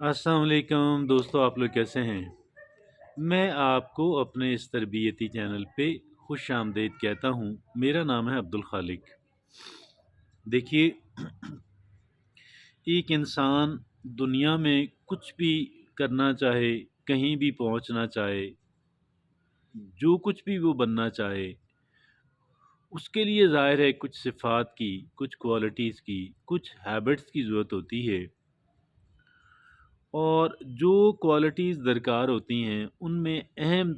अस्सलाम वालेकुम दोस्तों, आप लोग कैसे हैं? मैं आपको अपने इस तरबियती चैनल पे खुश आमदीद कहता हूँ। मेरा नाम है अब्दुल खालिक। देखिए, एक इंसान दुनिया में कुछ भी करना चाहे, कहीं भी पहुँचना चाहे, जो कुछ भी वो बनना चाहे, उसके लिए ज़ाहिर है कुछ सिफ़ात की, कुछ क्वालिटीज़ की, कुछ हैबिट्स की ज़रूरत होती है। और जो क्वालिटीज़ दरकार होती हैं, उनमें अहम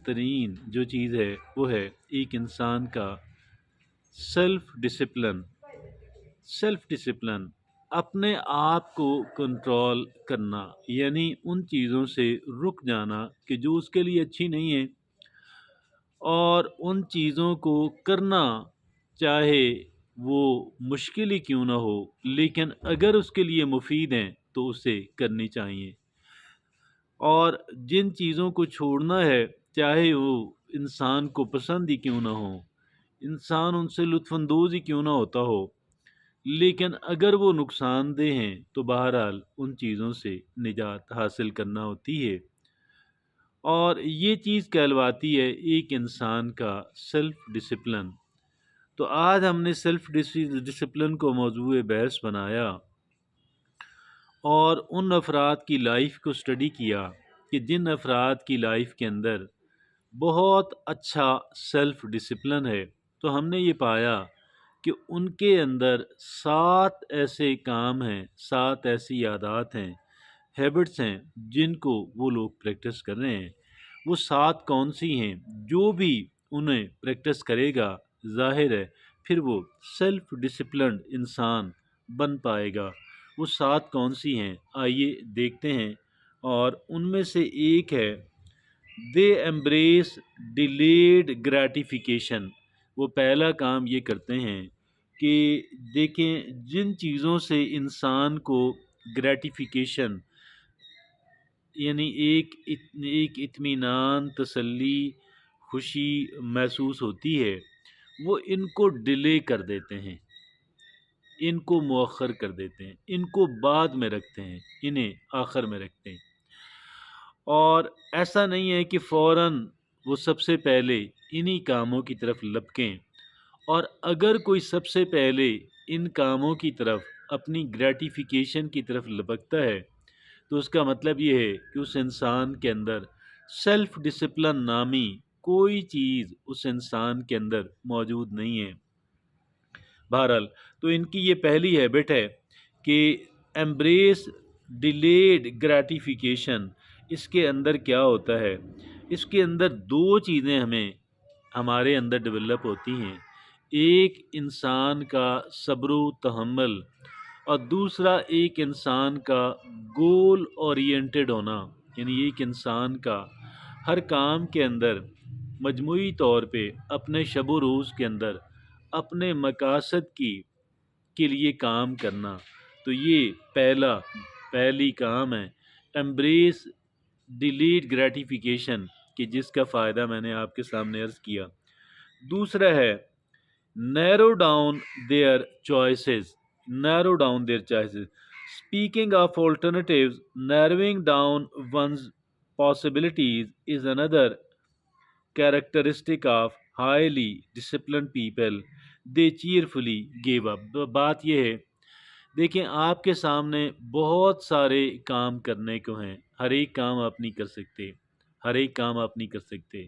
तरीन जो चीज़ है, वो है एक इंसान का सेल्फ़ डिसिप्लिन। सेल्फ़ डिसिप्लिन, अपने आप को कंट्रोल करना, यानी उन चीज़ों से रुक जाना कि जो उसके लिए अच्छी नहीं है, और उन चीज़ों को करना, चाहे वो मुश्किल ही क्यों ना हो, लेकिन अगर उसके लिए मुफ़ीद हैं, तो उसे करनी चाहिए। और जिन चीज़ों को छोड़ना है, चाहे वो इंसान को पसंद ही क्यों ना हो, इंसान उनसे लुत्फ़अंदोज़ ही क्यों ना होता हो, लेकिन अगर वो नुकसानदेह हैं, तो बहरहाल उन चीज़ों से निजात हासिल करना होती है। और ये चीज़ कहलवाती है एक इंसान का सेल्फ़ डिसिप्लिन। तो आज हमने सेल्फ़ डिसिप्लिन को मौज़ूए बहस बनाया और उन अफ़राद की लाइफ़ को स्टडी किया कि जिन अफ़राद की लाइफ़ के अंदर बहुत अच्छा सेल्फ़ डिसिप्लिन है। तो हमने ये पाया कि उनके अंदर 7 ऐसे काम हैं, 7 ऐसी आदत हैं, हैबिट्स हैं, जिनको वो लोग प्रैक्टिस कर रहे हैं। वो 7 कौन-सी हैं? जो भी उन्हें प्रैक्टिस करेगा, ज़ाहिर है फिर वो सेल्फ़ डिसिप्लिन्ड इंसान बन पाएगा। वो 7 कौन-सी हैं? आइए देखते हैं। और उनमें से एक है, दे एम्ब्रेस डिलेड ग्रैटिफिकेशन। वो पहला काम ये करते हैं कि देखें, जिन चीज़ों से इंसान को ग्रैटिफिकेशन, यानी एक इत्मीनान, तसल्ली, खुशी महसूस होती है, वो इनको डिले कर देते हैं, इनको मुअख्खर कर देते हैं, इनको बाद में रखते हैं, इन्हें आखिर में रखते हैं। और ऐसा नहीं है कि फ़ौरन वो सबसे पहले इन्हीं कामों की तरफ लपकें। और अगर कोई सबसे पहले इन कामों की तरफ, अपनी ग्रैटिफिकेशन की तरफ लपकता है, तो उसका मतलब ये है कि उस इंसान के अंदर सेल्फ डिसिप्लिन नामी कोई चीज़ उस इंसान के अंदर मौजूद नहीं है। बहरहाल, तो इनकी ये पहली हैबिट है कि एम्ब्रेस डिलेड ग्रैटिफिकेशन। इसके अंदर क्या होता है? इसके अंदर दो चीज़ें हमें हमारे अंदर डेवलप होती हैं। एक इंसान का सब्र तहम्मुल, और दूसरा एक इंसान का गोल ओरिएंटेड होना। यानी एक इंसान का हर काम के अंदर मजमूई तौर पे अपने शब रोज़ के अंदर अपने मकासद के लिए काम करना। तो ये पहली काम है, एम्ब्रेस डिलीट ग्रैटिफिकेशन, कि जिसका फ़ायदा मैंने आपके सामने अर्ज़ किया। दूसरा है, narrow down their choices. Narrow down their choices, speaking of alternatives, narrowing down one's possibilities is another characteristic of highly disciplined people, they cheerfully give up। बात यह है, देखें, आपके सामने बहुत सारे काम करने को हैं, हर एक काम आप नहीं कर सकते, हर एक काम आप नहीं कर सकते।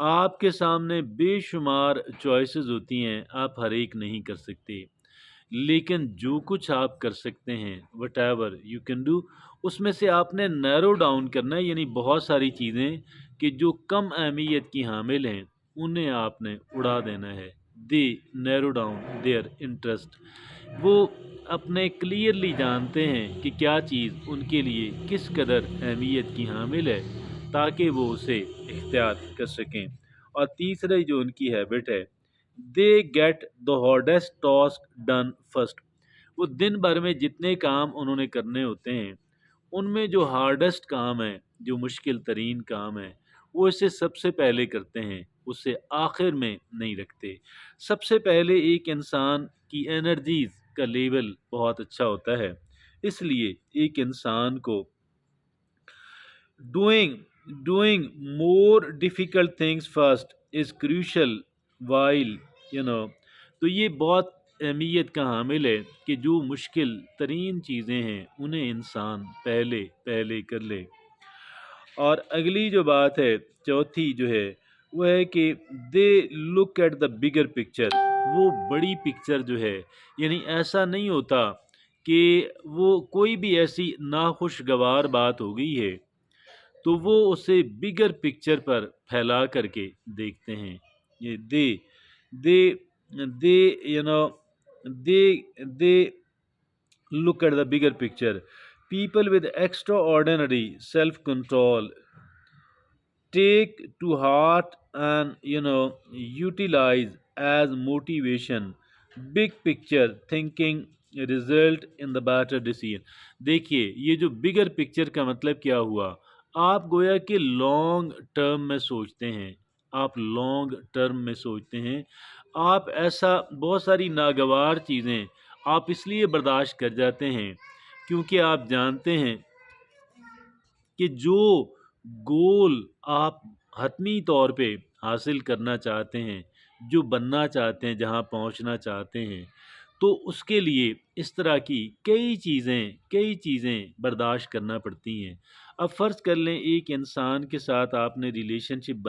आपके सामने बेशुमार चॉइसेस होती हैं, आप हर एक नहीं कर सकते। लेकिन जो कुछ आप कर सकते हैं, what ever you can do, उसमें से आपने नैरो डाउन करना है। यानी बहुत सारी चीज़ें कि जो कम अहमियत की हामिल हैं, उन्हें आपने उड़ा देना है। दे नैरो डाउन देयर इंटरेस्ट। वो अपने क्लियरली जानते हैं कि क्या चीज़ उनके लिए किस कदर अहमियत की हामिल है, ताकि वो उसे इख्तियार कर सकें। और तीसरी जो उनकी हैबिट है, they get the hardest task done first. वो दिन भर में जितने काम उन्होंने करने होते हैं, उनमें जो हार्डेस्ट काम है, जो मुश्किल तरीन काम है, वो इसे सबसे पहले करते हैं, उसे आखिर में नहीं रखते। सबसे पहले एक इंसान की एनर्जीज का लेवल बहुत अच्छा होता है। اس لیے ایک انسان کو doing doing more difficult things first is crucial while you know تو یہ بہت اہمیت کا حامل ہے کہ جو مشکل ترین چیزیں ہیں انہیں انسان پہلے پہلے کر لے۔ اور اگلی جو بات ہے، چوتھی جو ہے وہ ہے کہ دے look at the bigger picture, وہ بڑی پکچر جو ہے، یعنی ایسا نہیں ہوتا کہ وہ کوئی بھی ایسی ناخوشگوار بات ہو گئی ہے تو وہ اسے بگر پکچر پر پھیلا کر کے دیکھتے ہیں۔ یہ دے دے یو نو دے دے look at the bigger picture. People with extraordinary self-control take to heart and utilize as motivation big picture thinking result in the better decision. دیکھیے یہ جو بگر پکچر کا مطلب کیا ہوا، آپ گویا کہ لانگ ٹرم میں سوچتے ہیں، آپ لانگ ٹرم میں سوچتے ہیں، آپ ایسا بہت ساری ناگوار چیزیں آپ اس لیے برداشت کر جاتے ہیں کیونکہ آپ جانتے ہیں کہ جو گول آپ حتمی طور پہ حاصل کرنا چاہتے ہیں، جو بننا چاہتے ہیں، جہاں پہنچنا چاہتے ہیں، تو اس کے لیے اس طرح کی کئی چیزیں برداشت کرنا پڑتی ہیں۔ اب فرض کر لیں ایک انسان کے ساتھ آپ نے ریلیشن شپ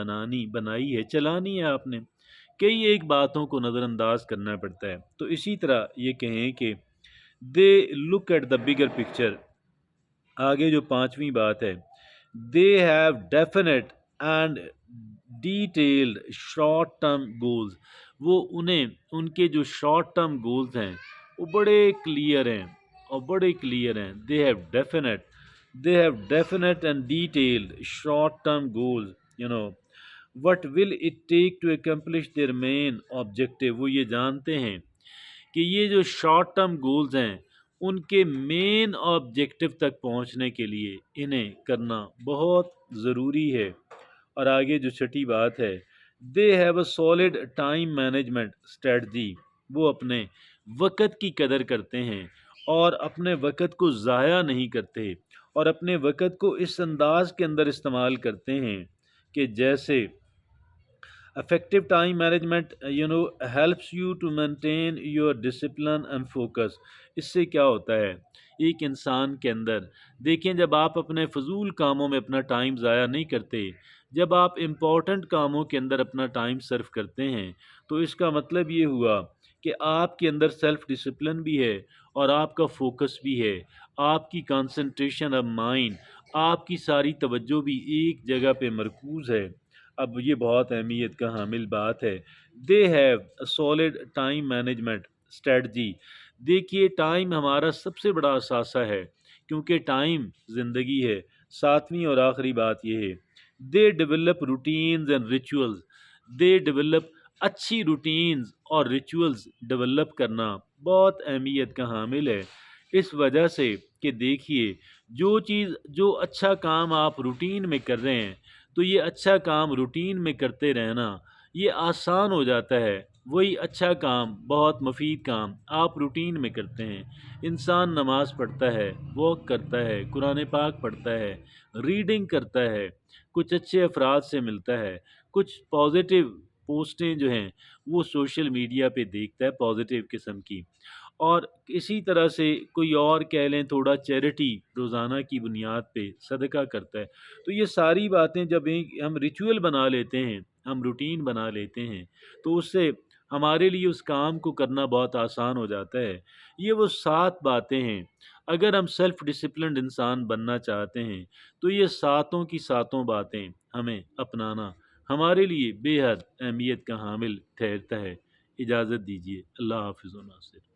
بنائی ہے، چلانی ہے، آپ نے کئی ایک باتوں کو نظر انداز کرنا پڑتا ہے۔ تو اسی طرح یہ کہیں کہ دے look at the bigger picture, آگے جو پانچویں بات ہے، they have definite and detailed short term goals, وہ ان کے جو شارٹ ٹرم گولز ہیں وہ بڑے کلیئر ہیں، they have definite and detailed short term goals, what will it take to accomplish their main objective، وہ یہ جانتے ہیں کہ یہ جو شارٹ ٹرم گولز ہیں ان کے مین آبجیکٹو تک پہنچنے کے لیے انہیں کرنا بہت ضروری ہے۔ اور آگے جو چھٹی بات ہے، they have a solid time management strategy, وہ اپنے وقت کی قدر کرتے ہیں اور اپنے وقت کو ضائع نہیں کرتے، اور اپنے وقت کو اس انداز کے اندر استعمال کرتے ہیں کہ جیسے effective time management helps you to maintain your discipline and focus۔ اس سے کیا ہوتا ہے ایک انسان کے اندر، دیکھیں جب آپ اپنے فضول کاموں میں اپنا ٹائم ضائع نہیں کرتے، جب آپ امپورٹنٹ کاموں کے اندر اپنا ٹائم صرف کرتے ہیں، تو اس کا مطلب یہ ہوا کہ آپ کے اندر سیلف ڈسپلن بھی ہے اور آپ کا فوکس بھی ہے، آپ کی کنسنٹریشن آف مائنڈ، آپ کی ساری توجہ بھی ایک جگہ پہ مرکوز ہے۔ اب یہ بہت اہمیت کا حامل بات ہے، they have a solid time management strategy. دیکھیے ٹائم ہمارا سب سے بڑا اثاثہ ہے کیونکہ ٹائم زندگی ہے۔ ساتویں اور آخری بات یہ ہے، they develop routines and rituals, they develop اچھی روٹینز اور ریچولز ڈیولپ کرنا بہت اہمیت کا حامل ہے، اس وجہ سے کہ دیکھیے جو اچھا کام آپ روٹین میں کر رہے ہیں تو یہ اچھا کام روٹین میں کرتے رہنا یہ آسان ہو جاتا ہے، وہی اچھا کام، بہت مفید کام آپ روٹین میں کرتے ہیں۔ انسان نماز پڑھتا ہے، واک کرتا ہے، قرآن پاک پڑھتا ہے، ریڈنگ کرتا ہے، کچھ اچھے افراد سے ملتا ہے، کچھ پازیٹیو پوسٹیں جو ہیں وہ سوشل میڈیا پہ دیکھتا ہے پازیٹیو قسم کی، اور اسی طرح سے کوئی اور کہہ لیں تھوڑا چیریٹی روزانہ کی بنیاد پہ صدقہ کرتا ہے۔ تو یہ ساری باتیں جب ہم ریچول بنا لیتے ہیں، ہم روٹین بنا لیتے ہیں، تو اس سے ہمارے لیے اس کام کو کرنا بہت آسان ہو جاتا ہے۔ یہ وہ 7 باتیں ہیں، اگر ہم سیلف ڈسپلنڈ انسان بننا چاہتے ہیں تو یہ ساتوں کی ساتوں باتیں ہمیں اپنانا ہمارے لیے بے حد اہمیت کا حامل ٹھہرتا ہے۔ اجازت دیجیے، اللہ حافظ و ناصر۔